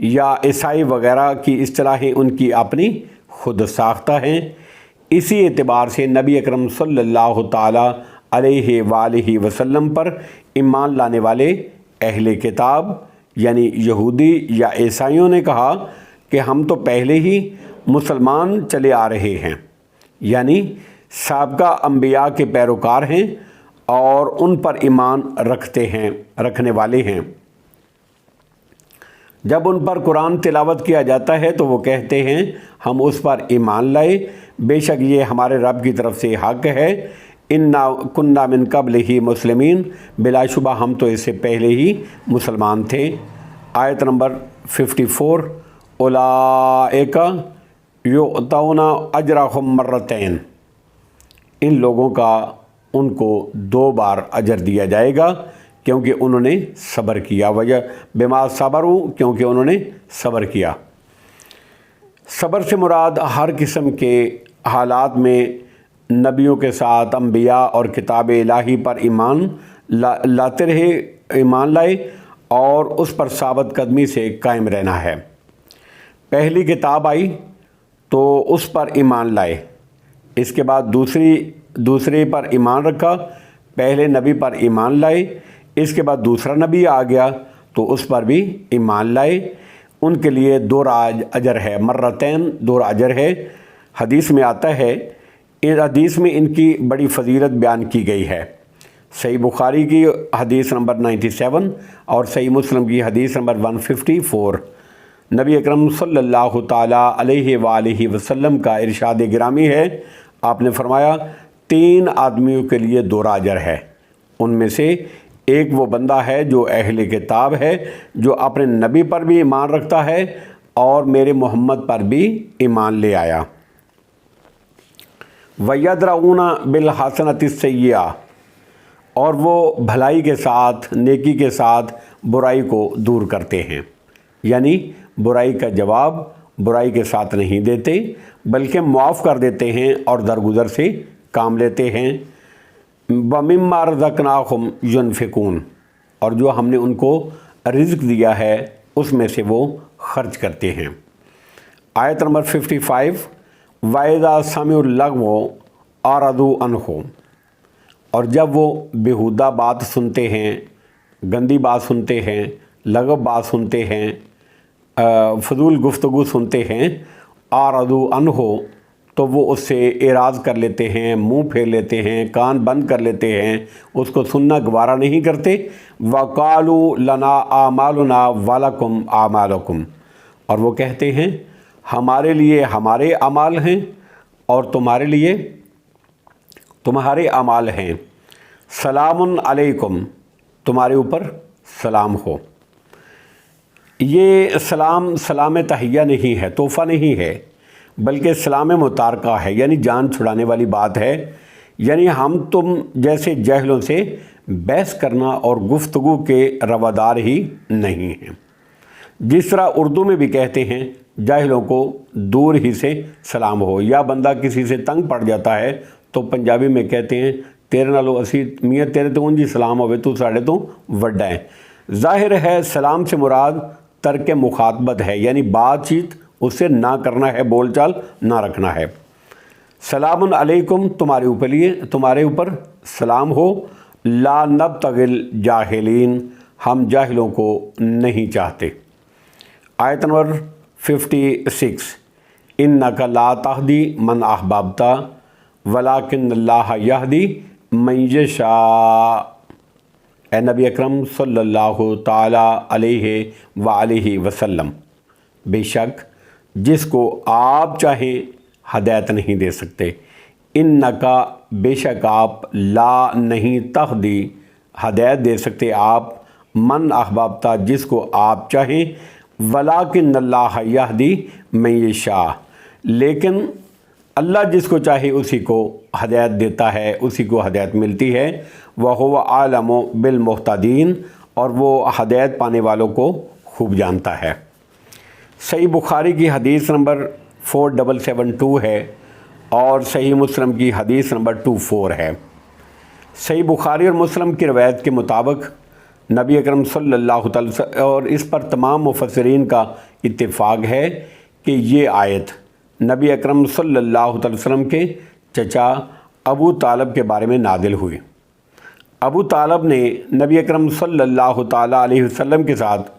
یا عیسائی وغیرہ کی اصطلاحیں ان کی اپنی خود ساختہ ہیں۔ اسی اعتبار سے نبی اکرم صلی اللہ تعالیٰ علیہ وآلہ وسلم پر ایمان لانے والے اہل کتاب یعنی یہودی یا عیسائیوں نے کہا کہ ہم تو پہلے ہی مسلمان چلے آ رہے ہیں، یعنی سابقہ انبیاء کے پیروکار ہیں اور ان پر ایمان رکھنے والے ہیں۔ جب ان پر قرآن تلاوت کیا جاتا ہے تو وہ کہتے ہیں ہم اس پر ایمان لائے، بے شک یہ ہمارے رب کی طرف سے حق ہے، انا کننا من قبل ہی مسلمین، بلا شبہ ہم تو اس سے پہلے ہی مسلمان تھے۔ آیت نمبر 54 اولئک یؤتون اجرہم مرتین، ان لوگوں کا ان کو 2 بار اجر دیا جائے گا کیونکہ انہوں نے صبر کیا، وجہ بما صبروا، کیونکہ انہوں نے صبر کیا۔ صبر سے مراد ہر قسم کے حالات میں نبیوں کے ساتھ انبیاء اور کتاب الہی پر ایمان لائے اور اس پر ثابت قدمی سے قائم رہنا ہے۔ پہلی کتاب آئی تو اس پر ایمان لائے، اس کے بعد دوسرے پر ایمان رکھا، پہلے نبی پر ایمان لائے، اس کے بعد دوسرا نبی آ گیا تو اس پر بھی ایمان لائے، ان کے لیے 2 اجر ہے، مرتین 2 اجر ہے۔ حدیث میں آتا ہے، اس حدیث میں ان کی بڑی فضیلت بیان کی گئی ہے۔ صحیح بخاری کی حدیث نمبر 97 اور صحیح مسلم کی حدیث نمبر 154۔ نبی اکرم صلی اللہ تعالیٰ علیہ وآلہ وسلم کا ارشاد گرامی ہے، آپ نے فرمایا 3 آدمیوں کے لیے 2 اجر ہے، ان میں سے ایک وہ بندہ ہے جو اہل کتاب ہے، جو اپنے نبی پر بھی ایمان رکھتا ہے اور میرے محمد پر بھی ایمان لے آیا۔ وَيَدْرَؤُونَ بِالْحَسَنَةِ السَّيِّئَةِ، اور وہ بھلائی کے ساتھ، نیکی کے ساتھ برائی کو دور کرتے ہیں، یعنی برائی کا جواب برائی کے ساتھ نہیں دیتے بلکہ معاف کر دیتے ہیں اور درگزر سے کام لیتے ہیں۔ وَمِمَّا رَزَقْنَاهُمْ يُنْفِقُونَ، اور جو ہم نے ان کو رزق دیا ہے اس میں سے وہ خرچ کرتے ہیں۔ آیت نمبر 55 وَإِذَا سَمِعُوا اللَّغْوَ أَعْرَضُوا عَنْهُ، اور جب وہ بیہودہ بات سنتے ہیں، گندی بات سنتے ہیں، لغو بات سنتے ہیں، فضول گفتگو سنتے ہیں، أَعْرَضُوا عَنْهُ، تو وہ اس سے اعراض کر لیتے ہیں، منہ پھیر لیتے ہیں، کان بند کر لیتے ہیں، اس کو سننا گوارا نہیں کرتے۔ وَقَالُوا لَنَا أَعْمَالُنَا وَلَكُمْ أَعْمَالُكُمْ، اور وہ کہتے ہیں ہمارے لیے ہمارے اعمال ہیں اور تمہارے لیے تمہارے اعمال ہیں۔ سلام علیکم، تمہارے اوپر سلام ہو۔ یہ سلام تحیہ نہیں ہے، تحفہ نہیں ہے، بلکہ سلام متارکہ ہے، یعنی جان چھڑانے والی بات ہے، یعنی ہم تم جیسے جاہلوں سے بحث کرنا اور گفتگو کے روادار ہی نہیں ہیں۔ جس طرح اردو میں بھی کہتے ہیں جاہلوں کو دور ہی سے سلام ہو، یا بندہ کسی سے تنگ پڑ جاتا ہے تو پنجابی میں کہتے ہیں تیرے نالو اسی میاں تیرے تو انجی سلام ہوئے تو ساڑھے تو وڈا ہے۔ ظاہر ہے سلام سے مراد ترک مخاطبت ہے، یعنی بات چیت اس سے نہ کرنا ہے، بول چال نہ رکھنا ہے۔ سلام علیکم، تمہارے اوپر سلام ہو، لا نبتغی الجاہلین، ہم جاہلوں کو نہیں چاہتے۔ آیت نمبر 56 انک لا تہدی من احببت ولکن اللہ یہدی من یشاء، اے نبی اکرم صلی اللہ تعالیٰ علیہ وآلہ وسلم، بے شک جس کو آپ چاہیں ہدایت نہیں دے سکتے، انکا، بے شک آپ، لا نہیں، تہدی ہدایت دے سکتے آپ، من احببتا جس کو آپ چاہیں، ولیکن اللہ یہدی من یشاء، لیکن اللہ جس کو چاہے اسی کو ہدایت دیتا ہے، اسی کو ہدایت ملتی ہے۔ وَهُوَ عَالَمُ بِالْمُهْتَدِينَ، اور وہ ہدایت پانے والوں کو خوب جانتا ہے۔ صحیح بخاری کی حدیث نمبر 4772 ہے اور صحیح مسلم کی حدیث نمبر 24 ہے۔ صحیح بخاری اور مسلم کی روایت کے مطابق نبی اکرم صلی اللہ تعالی وسلم، اور اس پر تمام مفسرین کا اتفاق ہے کہ یہ آیت نبی اکرم صلی اللہ تعالی وسلم کے چچا ابو طالب کے بارے میں نازل ہوئی۔ ابو طالب نے نبی اکرم صلی اللہ تعالیٰ علیہ وسلم کے ساتھ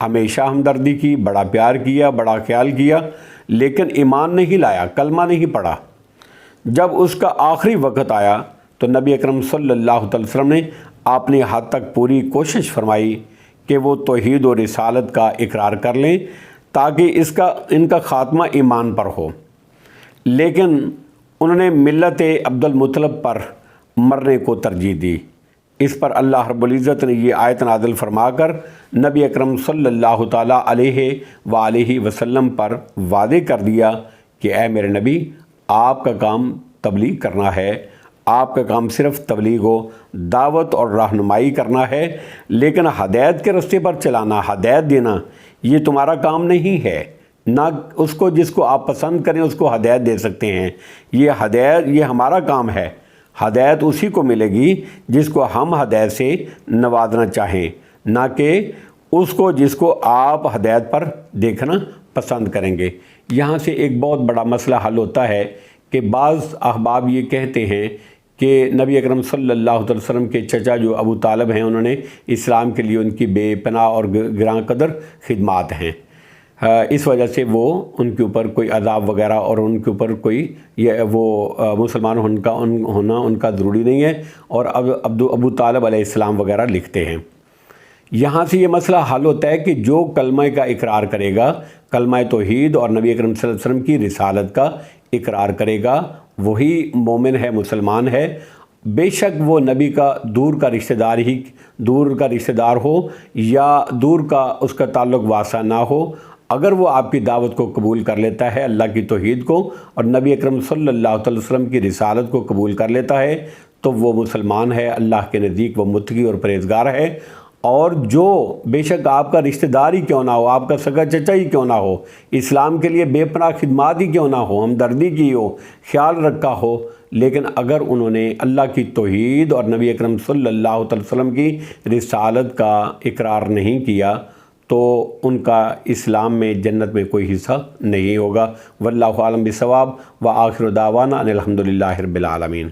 ہمیشہ ہمدردی کی، بڑا پیار کیا، بڑا خیال کیا، لیکن ایمان نہیں لایا، کلمہ نہیں پڑھا۔ جب اس کا آخری وقت آیا تو نبی اکرم صلی اللہ تعالی وسلم نے اپنی حد تک پوری کوشش فرمائی کہ وہ توحید و رسالت کا اقرار کر لیں تاکہ ان کا خاتمہ ایمان پر ہو، لیکن انہوں نے ملت عبد المطلب پر مرنے کو ترجیح دی۔ اس پر اللہ رب العزت نے یہ آیت نازل فرما کر نبی اکرم صلی اللہ تعالیٰ علیہ وآلہ وسلم پر وعدے کر دیا کہ اے میرے نبی، آپ کا کام تبلیغ کرنا ہے، آپ کا کام صرف تبلیغ و دعوت اور رہنمائی کرنا ہے، لیکن ہدایت کے راستے پر چلانا، ہدایت دینا یہ تمہارا کام نہیں ہے۔ نہ اس کو جس کو آپ پسند کریں اس کو ہدایت دے سکتے ہیں، یہ ہمارا کام ہے۔ ہدایت اسی کو ملے گی جس کو ہم ہدایت سے نوازنا چاہیں، نہ کہ اس کو جس کو آپ ہدایت پر دیکھنا پسند کریں گے۔ یہاں سے ایک بہت بڑا مسئلہ حل ہوتا ہے کہ بعض احباب یہ کہتے ہیں کہ نبی اکرم صلی اللہ علیہ وسلم کے چچا جو ابو طالب ہیں، انہوں نے اسلام کے لیے ان کی بے پناہ اور گراں قدر خدمات ہیں، اس وجہ سے وہ ان کے اوپر کوئی عذاب وغیرہ اور ان کے اوپر کوئی مسلمان ہونا ان کا ضروری نہیں ہے، اور ابو طالب علیہ السلام وغیرہ لکھتے ہیں۔ یہاں سے یہ مسئلہ حل ہوتا ہے کہ جو کلمہ کا اقرار کرے گا، کلمہ توحید اور نبی اکرم صلی اللہ علیہ وسلم کی رسالت کا اقرار کرے گا، وہی مومن ہے، مسلمان ہے، بے شک وہ نبی کا دور کا رشتہ دار ہو یا دور کا اس کا تعلق واسطہ نہ ہو۔ اگر وہ آپ کی دعوت کو قبول کر لیتا ہے، اللہ کی توحید کو اور نبی اکرم صلی اللہ علیہ وسلم کی رسالت کو قبول کر لیتا ہے، تو وہ مسلمان ہے، اللہ کے نزدیک وہ متقی اور پرہیزگار ہے۔ اور جو بے شک آپ کا رشتہ دار ہی کیوں نہ ہو، آپ کا سگا چچا ہی کیوں نہ ہو، اسلام کے لیے بے پناہ خدمات ہی کیوں نہ ہو، ہمدردی کی ہو، خیال رکھا ہو، لیکن اگر انہوں نے اللہ کی توحید اور نبی اکرم صلی اللہ علیہ وسلم کی رسالت کا اقرار نہیں کیا تو ان کا اسلام میں جنت میں کوئی حصہ نہیں ہوگا۔ واللہ اعلم بالصواب، وآخر دعوانا ان الحمد للہ رب العالمین۔